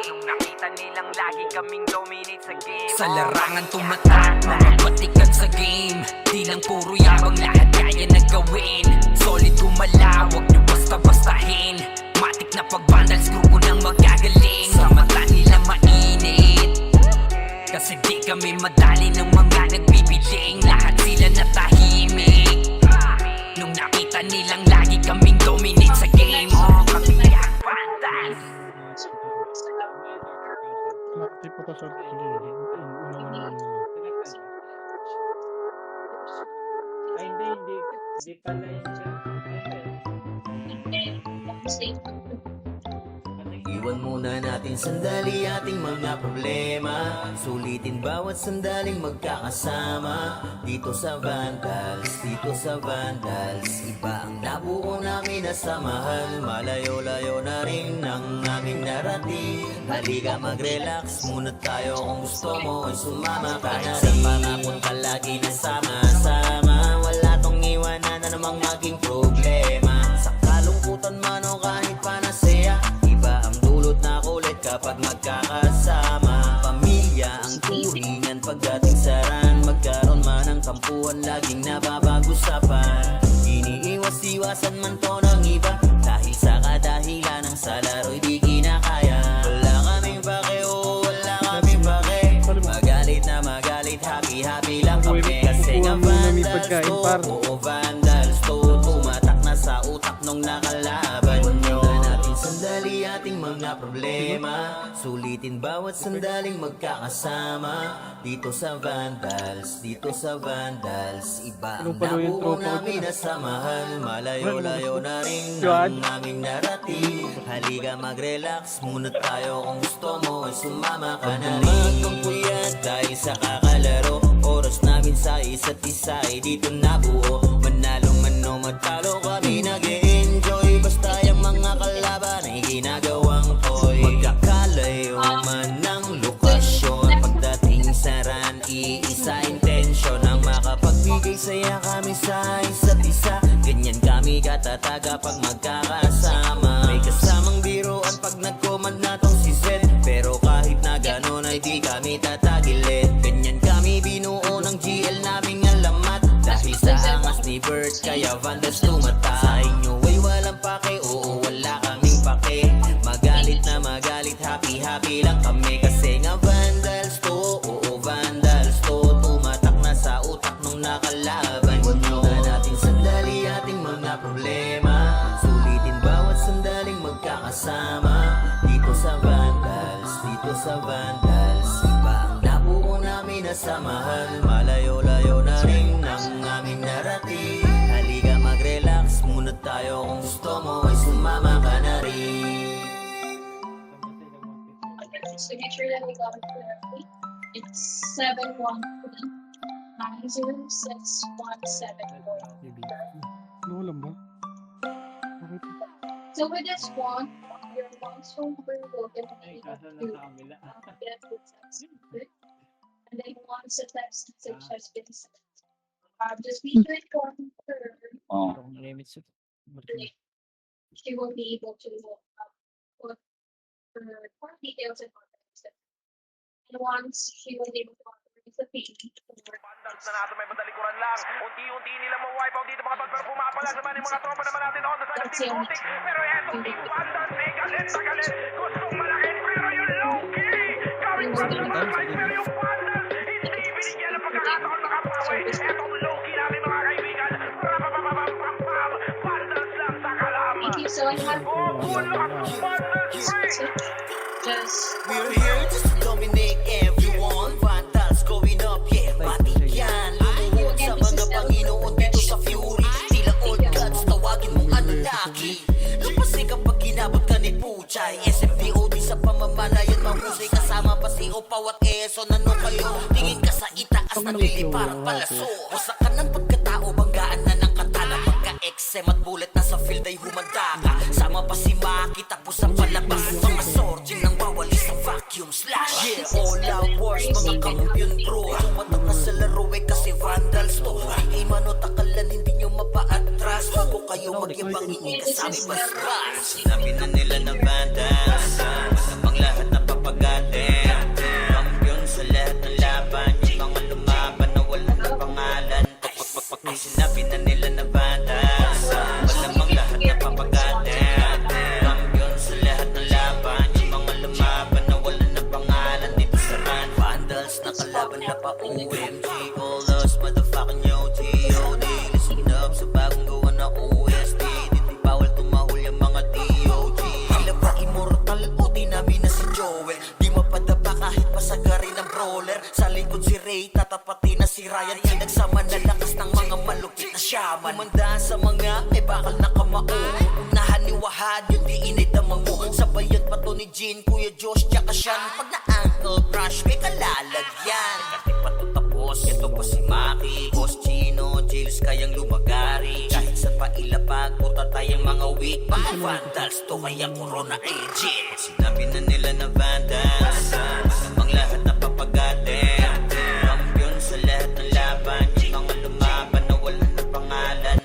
nung nakita nilang lagi kaming dominate sa game. Sa larangan tumatak, mga batikan sa game. Di lang puro yabang, lahat kaya na gawin. Solid gumalaw, wag nyo basta-bastahin. Matik na pag-vandals, grupo ng magagaling. Sa mata nila mainit, kasi di kami madali ng mga nagbibiling. Lahat sila natahimik nung nakita nilang lagi kaming dominate sa game. Kami ang vandals. Tipo to short. Ay, hindi. Hindi pala yun siya. Iwan muna natin sandali ating mga problema. Sulitin bawat sandaling magkakasama. Dito sa Vandals, dito sa Vandals. Iba ang nabuo namin na samahan. Malayo-layo na rin ang aming narating. Halika mag-relax muna tayo, kung gusto mo ay sumama ka na rin. Sa pangapunta lagi na sama-sama. Wala tong iwanan na namang maging problema. Sa kalungkutan man o kahit panasaya, iba ang dulot na kulit kapag magkakasama. Pamilya ang turingan pagdating sa ran. Magkaroon man ng kampuhan, laging napapag-usapan. Iniiwas-iwasan man to ng iba, dahil sa kadahilan ng sa laro'y di kinakaya. Wala kaming pake, oh wala kaming pake. Magalit na magalit, happy-happy lang kami. Kasi nga Vandals to, oo Vandals to. Tumatak na sa utak nung nakalaban nyo. Natin sandali ating mga problema. Sulitin bawat sandaling magkakasama. Dito sa Vandals, dito sa Vandals. Iba ang nabuo namin na samahan. Malayo-layo na rin ang aming narating. Halika mag-relax muna tayo, kung gusto mo ay sumama ka na rin. Magkampuyan dahil sa kakalaro. Oras namin namin sa isa't isa ay dito nabuo. Manalo man o matalo kami nag-e-enjoy, basta yung mga kalaban ay ginagawang toy. Magkakalayo man ng lokasyon, pagdating sa run, iisa intensyon ang makapagbigay saya kami sa isa't isa. Ganyan kami katataga pag magkakasama. May kasamang biruan pag nag-command na tong si Zed, pero kahit na ganon ay di kami tatagilid. Ganyan kami binuo ng GL naming alamat, dahil sa angas ni Bert kaya Vandals tumata. Sa inyo ay walang pake, oo wala kaming pake. Magalit na magalit, happy happy lang kami. Kasi nga Vandals to, oo Vandals to. Tumatak na sa utak nung nakalaban nyo. Na natin sandali ating mga problema, sulitin bawat sandaling magkakasama. Dito sa Vandals, dito sa Vandals, iba ang nabuo namin na samahan. Malayo-layo na rin ang aming narating. Halika mag-relax muna tayo, kung gusto mo ay sumama ka na rin. So make sure that we got it correctly. It's 713-906-174. Nawalan ba? Bakit? So with this one, your milestone will get Ay, to kaso nasa kabila. get the text message. And then once the text message has been sent, just be sure to confirm Oh. she will be able to put her card details and contact. And once she was able to authorize the payment for Vandals na natin may madalikuran lang. Unti-unti nila ma-wipe out dito mga tol, pero pumapalag naman yung mga tropa naman natin on the side of Team Gothic. Pero etong Team Vandals eh, galit na galit. Gustong malaki, pero yung low-key gawin pa sa mga guys, pero yung Vandals hindi binigyan ng pagkakataon makapawi. Etong low-key namin mga kaibigan. Rapapapapapapam, Vandals lang sa kalaman. Thank you so much. Oh, bulak ng Vandals free! Just We're here just to dominate everyone. Vandals going up, yeah, pati yan. Lumuhod sa mga Panginoon dito sa Fury. Tila old gods, tawagin mong Anunnaki. Lupasi kapag ginabot ka ni Puchay. SMDOD sa pamamalayan, mahusay kasama pa si Opaw at Eson. Ano kayo? Tingin ka sa itaas ng liliparan palaso. Wasak ka ng pagkatao, banggaan na ng katana. Pagka-XM at bullet na sa field ay humanda ka. Sama pa si Maki, tapos ang palabas. Mga sorging nang wawalis ang vacuum slash. Yeah, all out wars, mga kampiyon bro. Tumatak na sa laro eh kasi Vandals to. Di mano takalan, hindi nyo mapa-atras. Huwag kayo mag-ibang iingasami bas-bas. Sinabi na nila na Vandals, masabang lahat na papagatin. Kampiyon sa lahat ng laban, yung mga lumaban na wala na pangalan. Pag sinabi na nila na Vandals, malamang lahat na papagatin. Kampiyon sa lahat ng laban, yung mga lumaban na wala na pangalan. Dito sa run, Vandals na kalaban na pa OMG. All us motherfucking yo G.O.D. Listen up sa bagong gawa na OST. Dito bawal tumahol yung mga DOG. Tila ba immortal o di namin na si Joel? Di mapadapa kahit pasagarin ng brawler. Sa likod si Ray, tatapatin na si Ryan. Nagsama na lakas ng mga malupit na shaman. Umandaan sa mga ay bakal na kamao. Unahan ni Wahad, yun di inidamang mo. Sabayan pa to ni Jin, Kuya Josh, tsaka Sean. Pag na-ankle crush, may kalalagyan. Kati pa to tapos, ito pa si Maki, Boss Chino, Jills kayang lumagari. Kahit sa pailapag, puta tayong mga weak. Mga Vandals to kaya Corona agent. Sinabi na nila na Vandals, masamang lahat na papagatin. Kampiyon sa lahat ng laban, yung mga lumaban na wala na pangalan.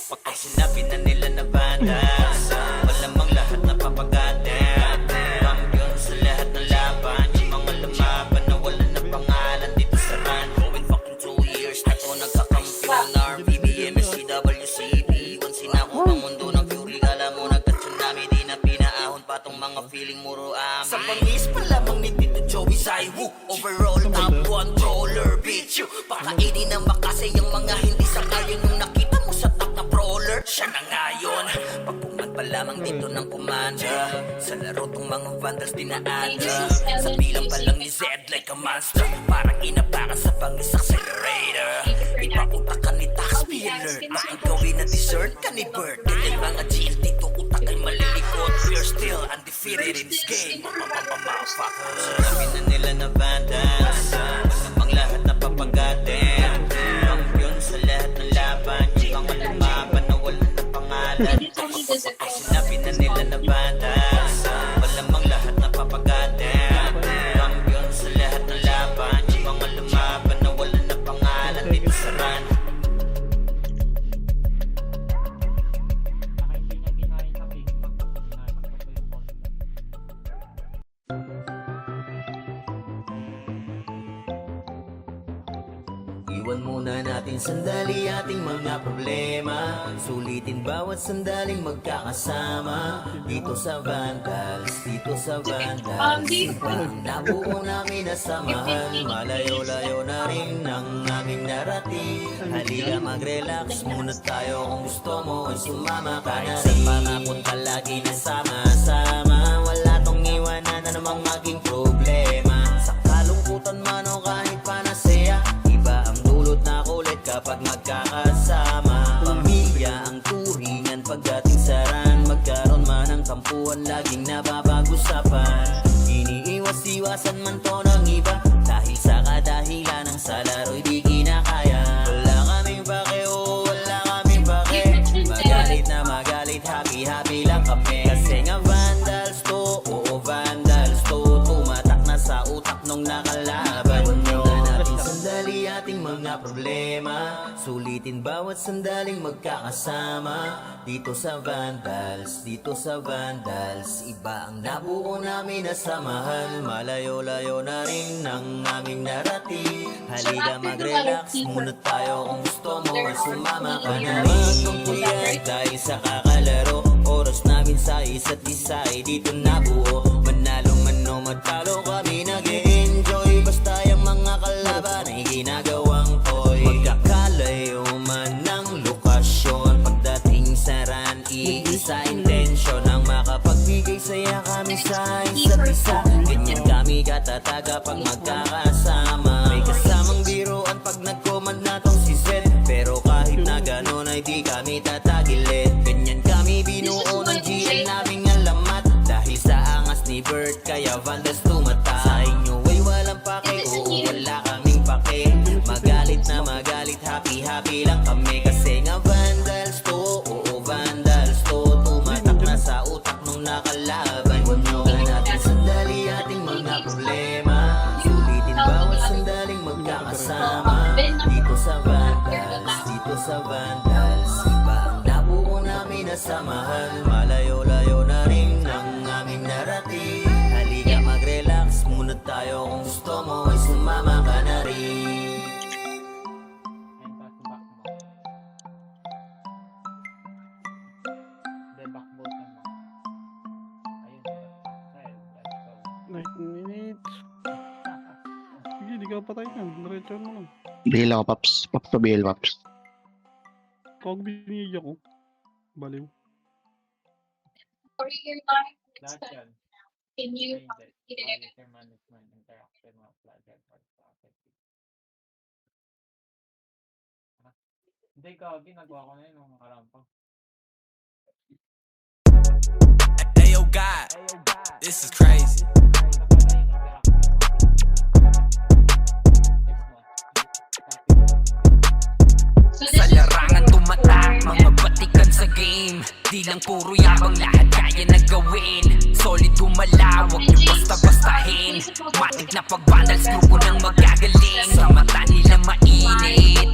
Pag sinabi na nila na Vandals, malamang lahat na papagatin. Kampiyon sa lahat ng laban, yung mga lumaban na wala na pangalan. Dito sa run, going fucking 2 years na to nagkakampiyon. RBBM, SCWCB, wansin ako ng mundo ng Fury. Kala mo nagka-tsunami, di na pinaahon pa tong mga feeling muro amin. Sa pangis pa lamang ni Tito Joey Zaiwu, overall top 1 brawler, bitch you. Pakainin ng makasay yung mga hindi sangayon. Nung nakita mo sa top na brawler, siya na ngayon. Pagpuman pa lamang dito ng kumanda, sa laro tong mga Vandals dinaanda. Sa bilang pa lang ni Zed like a monster, parang inapakan sa pangis accelerator. Ipaputak ka ni taxpayer, bakit gawin na dessert ka ni Bird? Dahil mga GL dito utak ay malilikot. We're still undefeated in this game. Sinabi na nila na Vandals, masamang lahat na papagatin. Iwan muna natin sandali ating mga problema. Sulitin bawat sandaling magkakasama. Dito sa Vandals, dito sa Vandals. Ang nabuo namin na samahan. Malayo-layo na rin ang aming narating. Halika mag-relax muna tayo. Kung gusto mo ay sumama ka na rin. Sa pangapunta lagi na sama-sama. Wala tong iwanan na namang maging problema. Sa kalungkutan man o kahit panasaya, iba ang dulot na kulit kapag magkakasama. Pamilya ang turingan pagdating sa ran. Magkaroon man ng tampuan, laging napapag-usapan. Iniiwas-iwasan man to ng iba, dahil sa kadahilan ng sa laro'y di kinakaya. Wala kaming pake, oh wala kaming pake. Magalit na magalit, happy-happy lang kami. Kasi nga Vandals to, oo Vandals to. Tumatak na sa utak nung nakalaban nyo. Natin sandali ating mga problema. Sulitin bawat sandaling magkakasama. Dito sa Vandals, dito sa Vandals. Iba ang nabuo namin na samahan. Malayo-layo na rin ang aming narating. Halika mag-relax muna tayo. Kung gusto mo ay sumama ka na rin. Magpuyat dahil sa kakalaro. Oras namin sa isa't isa ay dito nabuo. Manalo man o matalo kami nag-e-enjoy. Basta yung mga kalaban ay ginagawang toy. Magkakalayo man ng lokasyon. Pagdating sa ran, iisa intensyon ang makapagbigay saya kami sa isa't isa. Ganyan kami katataga pag magkakasama. May kasamang biruan pag nag-command na tong si Zed. Pero kahit na ganon ay di kami tatagilid. Ganyan kami binuo ng GL naming alamat. Dahil sa angas ni Bert kaya Vandals tumata. Sa inyo ay walang pake, oo wala kaming pake. Magalit na magalit, happy-happy lang kami. Kasi nga Vandals to, oo Vandals to. Tumatak na sa utak nung nakalaban nyo. Natin sandali ating mga problema. Sulitin bawat sandaling magkakasama. Dito sa Vandals, dito sa Vandals. Iba ang nabuo namin na samahan. Malayo-layo na rin ang aming narating. Halika mag-relax muna tayo. Kung gusto mo ay sumama ka na rin. And back to back mo. Then back button mo. Ayun. Ayun. Let's go. 9 minutes. Sige, di ka patay yan. Diretso mo lang. Bihil ako, Paps. Paps pa bihil, Paps. Kung binigyan ko. Baliw. For your life, Lahat yan. can you Ayun. User management, interaction, mga flagged or traffic. Hindi, Gabi. Nagawa ko na yun nung nakarampang. Ayo God, this is crazy. Sa larangan tumatak, mga batikan sa game. Di lang puro yabang, lahat kaya na gawin. Solid gumalaw, wag niyo basta-bastahin. Matik na pag-Vandals, grupo ng magagaling. Sa mata nila mainit,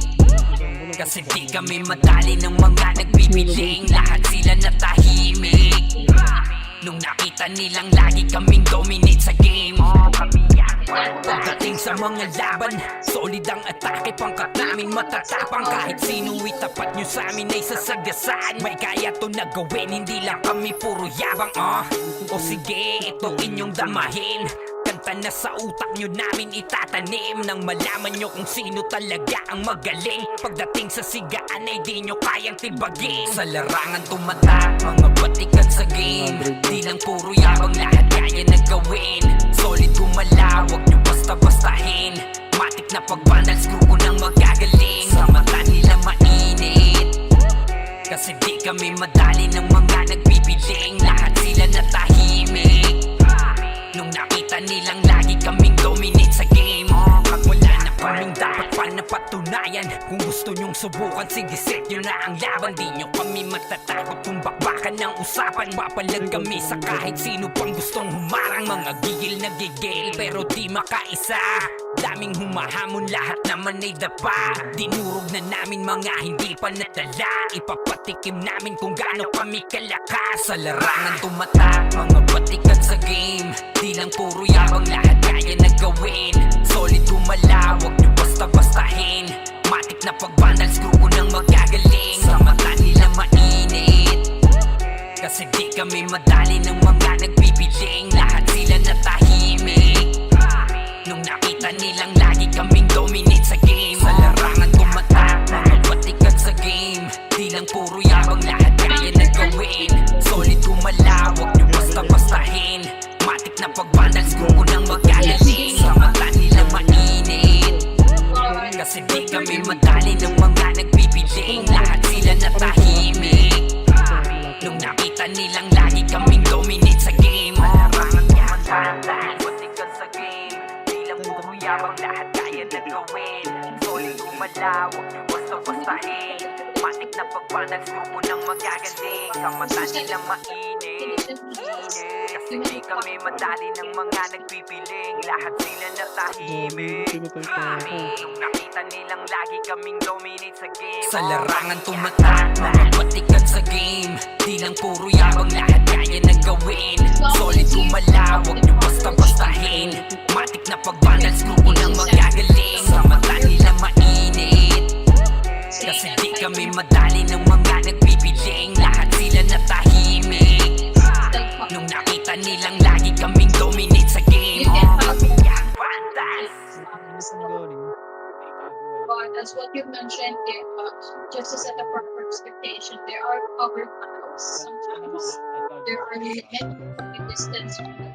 kasi di kami madali ng mga nagbibiling. Lahat sila natahimik nung nakita nilang lagi kaming dominate sa game. Pagdating sa mga laban, solid ang atake. Pangkat namin matatapang. Kahit sinu'y tapat nyo sa amin ay sasagasaan. May kaya to na gawin, hindi lang kami puro yabang. O sige, ito inyong damahin. Kanta na sa utak nyo namin itatanim. Nang malaman nyo kung sino talaga ang magaling. Pagdating sa sigaan ay di nyo kayang tibagin. Sa larangan tumatak, mga batikan sa game. Di lang puro yabang, lahat kaya na gawin. Solid gumalaw, wag nyo basta-bastahin. Matik na pag-Vandals, grupo ng magagaling. Sa mata nila mainit, kasi di kami madali ng mga nagbibiling. Lahat sila natahimik nung nakita nilang lagi kaming dominate sa game. Pag wala na kaming dapat pa napatunayan. Kung gusto nyong subukan, sige set nyo na ang laban. Di nyo kami matatakot kung bakbakan ng usapan. Papalag kami sa kahit sino pang gustong humarang. Mga gigil na gigil pero di makaisa. Daming humahamon, lahat naman ay dapa. Dinurog na namin mga hindi pa nadala. Ipapatikim namin kung gaano kami kalakas. Sa larangan tumatak, mga batikan sa game. Di lang puro yabang, lahat kaya na gawin. Solid gumalaw, wag nyo basta-bastahin. na pag-vandals, grupo ng magagaling. Sa mata nila mainit, kasi di kami madali ng mga nagpipiling. Lahat sila natahimik nung nakita nilang lagi kaming dominate sa game. Sa larangan tumatak, mga batikan sa game. Di lang puro yabang, lahat kaya na gawin. Solid gumalaw, wag nyo basta-bastahin. Matik na pag-vandals, grupo ng magagaling. Sa mata nila mainit, kasi di kami madali ng mga nagpipiling. Lahat sila natahimik nung nakita nilang lagi kaming dominate sa game. Malarangan tumatak, batikan sa game. Di lang puro yabang, lahat kaya na gawin. Solid gumalaw, wag nyo basta-bastahin. Matik na pag-vandals, grupo ng magagaling. Sa mata nila mainit, kasi di kami madali ng mga nagpipiling. Lahat sila natahimik nung nakita nilang lagi kaming dominate sa game. Sa larangan tumatak, mga batikan sa game. Di lang puro yabang, lahat kaya na gawin. Solid gumalaw, wag nyo basta-bastahin. Matik na pag-vandals, grupo ng magagaling. Sa mata nila mainit, kasi di kami madali ng mga nagpipiling. Lahat sila natahimik nung nakita nilang lagi kaming dominate sa game. Vandals. But as what you mentioned, just to set a proper expectation, there are cover files. Sometimes there are limit in distance from the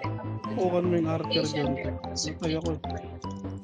Oo, ano yung archer dyan? Natay ako.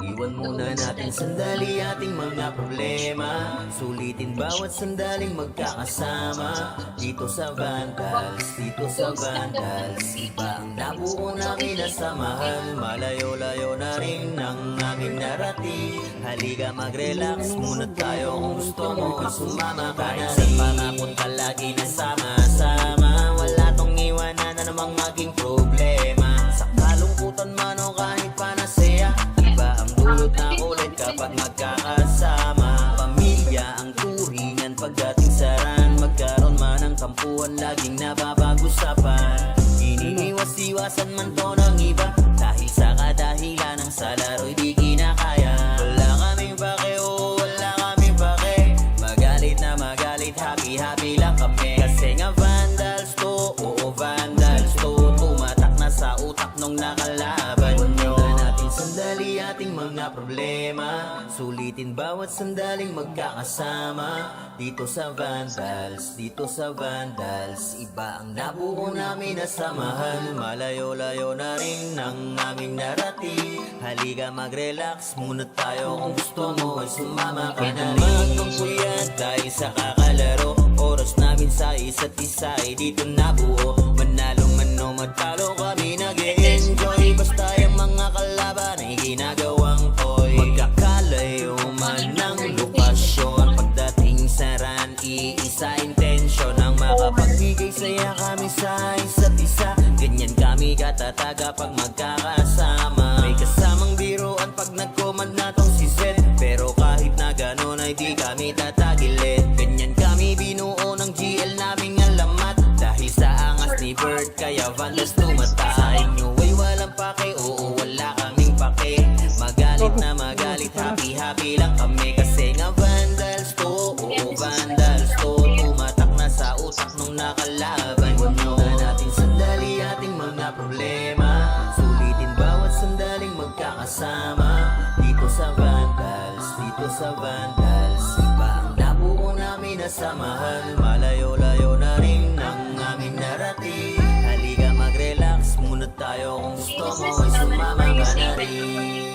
Iwan muna natin sandali ating mga problema. Sulitin bawat sandaling magkakasama. Dito sa Vandals, dito sa Vandals, iba ang nabuo namin na samahan. Malayo-layo na rin ang aming narrative. Halika mag-relax muna tayo, kung gusto mo sumama ka na. Sa pangapunta lagi na sama-sama. Wala tong iwanan na namang maging problema. Sa kalungkutan man o kahit panasaya, iba ang dulot na ulit kapag magkakasama. Pamilya ang turingan pagdating sa ran. Magkaroon man ng kampuhan, laging napapag-usapan. Iniiwas-iwasan man to ng iba, dahil sa kadahilan ng sa laro'y di kinakaya. Wala kaming pake, oh wala kaming pake. Magalit na magalit, happy-happy lang kami. Kasi nga Vandals to, oo Vandals to. Tumatak na sa utak nung nakalaban nyo. Natin sandali ating mga problema. Sulitin bawat sandaling magkakasama. Dito sa Vandals, dito sa Vandals, iba ang nabuo namin na samahan. Malayo-layo na rin ang aming narrative. Halika mag-relax muna tayo, kung gusto mo ay sumama ka na rin. Magkampuyan tayo sa kakalaro. Oras namin sa isa't isa ay dito nabuo. Manalo man o matalo kami nag-e-enjoy. Basta yung mga kalaban ay ginagawang toy. Magkakalayo man ng lokasyon, pagdating sa ran, iisa intensyon ang makapagbigay saya kami sa isa't isa. Ganyan kami katataga pag magkakasama. May kasamang biruan pag nag-command na tong si Zed, pero kahit na ganon ay di kami tatagilid. Ganyan kami binuo ng GL naming alamat, dahil sa angas ni Bert kaya Vandals tumata. Sa inyo ay walang pake, oo wala kaming pake. Magalit na magalit, happy-happy lang kami. Kasi nga Vandals to, oo Vandals to. Tumatak na sa utak nung nakalaban nyo. Natin sandali ating mga problema. Sulitin bawat sandaling magkakasama. Dito sa Vandals, dito sa Vandals, iba ang nabuo namin na samahan. Malayo-layo na rin ang aming narrative. Halika mag-relax muna tayo, kung gusto mo ay sumama ka na rin.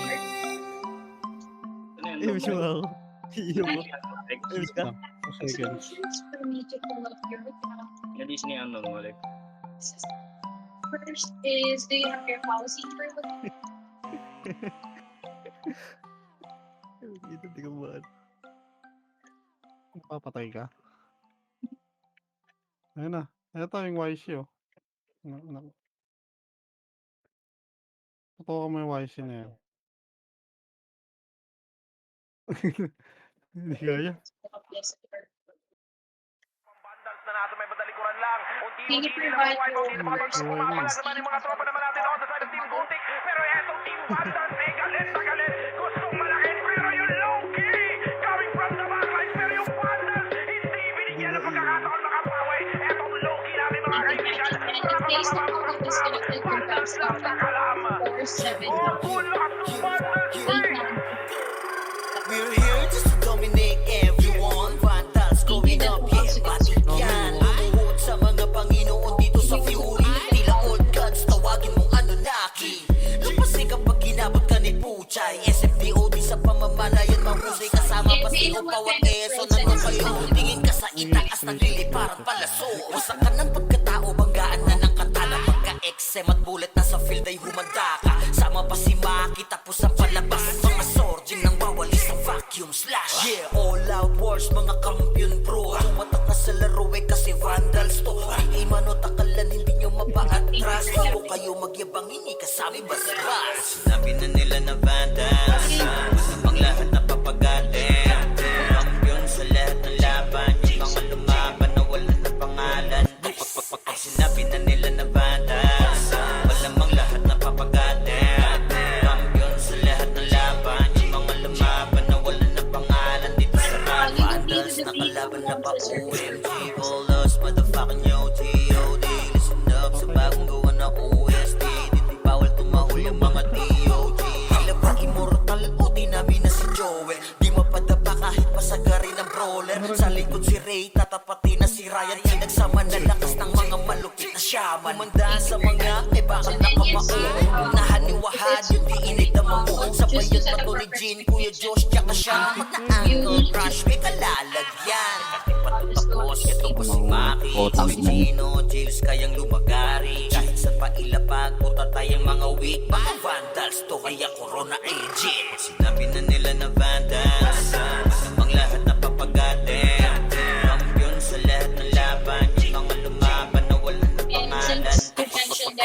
Iwas mo ako. Iyo mo. Iwas ka? Seconds. For me to pull up your account. Nalis niya ang nonwalik. First is, do you have your policy for Dito, di ka ba? Papatay ka? Ayun na. Ito yung YC oh. Totoo ka mo yung YC na yan. Hindi kaya. Vandals na nasa may badalikuran lang. Can you Unti-unti nila provide mawipe out your dito mga first pagpapalag naman yung mga tropa naman natin on the side of Team Gultik. Pero etong Team Vandals ay galit na galit. Gustong malakin pero yung low key coming from the back. days na ako disconnected from Bangsta, 4-7 We're here just to dominate everyone. Vandals going up, yeah, batik yan. Lumuhod sa mga Panginoon dito sa Fury. Tila old gods, tawagin mong Anunnaki. Lupasin kapag ginabot ka ni Puchay. SFDOD sa pamamalayan, mahusay kasama pa si Upawat Eso. Nandun kayo, tingin ka sa itaas, nagliliparan palaso. Usa ka ng pagkatao, banggaan na ng katala. Pagka-exem at bullet na sa field ay humanda ka. Sama pa si Maki, tapos ang palabas. Mga sorging nang bawali sa vacuum slash. Yeah, all out wars, mga kampiyon bro. Tumatak na sa laro eh kasi vandals to. Di ay manot akalan, hindi nyo mapaatras. Bago kayo magyabang, hindi kasami bas-bas. Sinabi na nila na vandals, gusto pang lahat na papagatin. Kampiyon sa lahat ng laban, yung mga lumaban na wala na pangalan. Pag sinabi na nila na vandals, malamang lahat na papagatin. Kampiyon sa lahat ng laban, yung mga lumaban na wala na pangalan. Dito sa rap, vandals, nakalaban na pa OMG. All us, motherfucking yo, G.O.D. Listen up sa bagong gawa na OST. Dito bawal tumahol yung mga TOG. Tila ba immortal o dinami na si Joel? Di mapadapa kahit pasagarin ng brawler. Sa likod si Ray, tatapatin na si Ryan. Nagsama na lakas ng mga malupit na shaman. Umandaan sa mga may bakal na kamao. Unahan ni Wahad, yung diinit na mamu. Sabay yun pa to ni Jean, Kuya Josh, tsaka siya. Na-angle crush, may kalalagyan. Tapos, ito po si Maki, Gino, Jails kayang lumagari. Kahit sa pailapag, puta tayong mga weak. Mga vandals to, kaya corona agent. Sinabi na nila na vandals, namang lahat na papagatin. Kampiyon sa lahat ng laban, yung mga lumaban na wala na pangalan.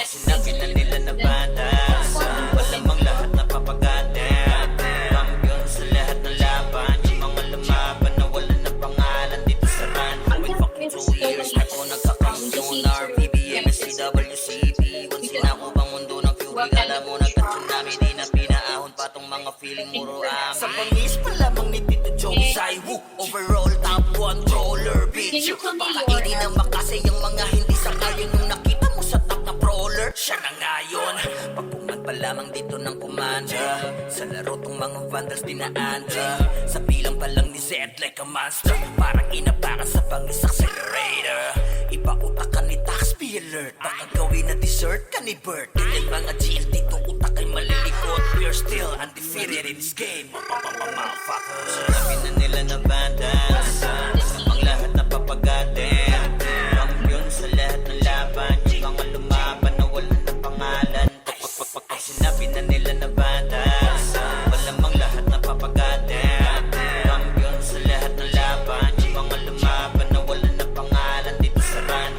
Sinabi na nila na vandals, malamang lahat na papagatin. Kampiyon sa lahat ng laban, yung mga lumaban na wala na pangalan. Dito sa run, with fucking 2 years na ko nagkakaroon RPBM, CWCP. Once sinako bang mundo ng fury, kala mo nagka-tsunami, di na pinaahon pa tong mga feeling muro amin. Sa pangis pa lamang ni Tito Joey Saiwu, overall top 1 roller bitch. Pakainin ang makasay yung mga hindi sangayon nung nakita mo sa top na brawler. Siya na ngayon, pagpuman pa lamang dito ng kumanda. Sa laro tong mga vandals dinaanda. Sa bilang pa lang ni Zed like a monster. Parang inapakan sa pangis accelerator. Ipa-utak ka ni Tax, be alert. Baka gawin na dessert ka ni Bert. Tingnan mga GL dito, utak ay malilikot. We're still undefeated in this game. Motherfuckers. Sinabi na nila na vandals, namang lahat na papagatin. Kampiyon sa lahat ng laban, yung mga lumaban na wala na pangalan. Pag sinabi na nila na vandals, malamang lahat na papagatin. Kampiyon sa lahat ng laban, yung mga lumaban na wala na pangalan. Dito sa run.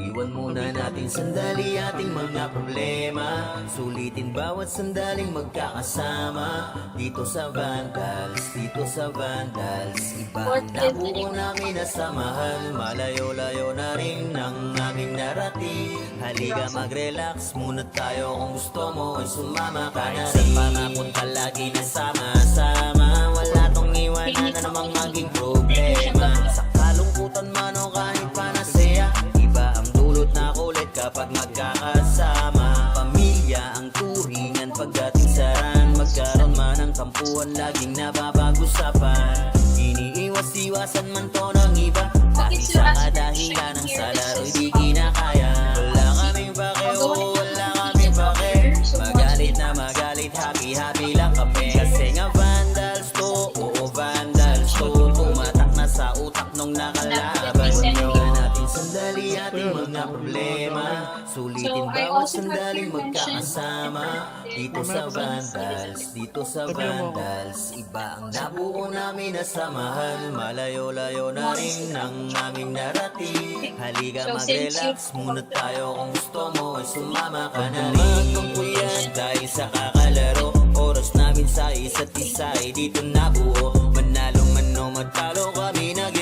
Iwan muna natin sandali ating mga problema. Sulitin bawat sandaling magkakasama. Dito sa Vandals, dito sa Vandals. Iba ang nabuo namin na samahan. Malayo-layo na rin ng aming narating. Halika mag-relax muna tayo. Kung gusto mo ay sumama ka na rin. Pangakot lagi na sama-sama. Wala tong iwanan na namang maging problema. Sa kalungkutan man o kahit panasaya, iba ang dulot na kulit kapag magkakasama. Pamilya ang turingan pagdating sa ran. Magkaroon man ng tampuan, laging napapag-usapan. Iniiwas-iwasan man to ng iba, dahil sa kadahilan ng sa laro'y di kinakaya. Wala kaming pake, oh, wala kaming pake. Magalit na magalit, happy-happy lang kami. Kasi nga vandals to, oo vandals to. Tumatak na sa utak nung nakalaban nyo. Natin sandali ating mga problema. Sulitin bawat sandaling magkakasama. Dito sa vandals, dito sa vandals. Iba ang nabuo namin na samahan. Malayo-layo na rin ng aming narating. Halika mag-relax muna tayo. Kung gusto mo ay sumama ka na rin. Magpapuyat dahil sa kakalaro. Oras namin sa isa't isa ay dito nabuo. Manalo man o matalo kami nag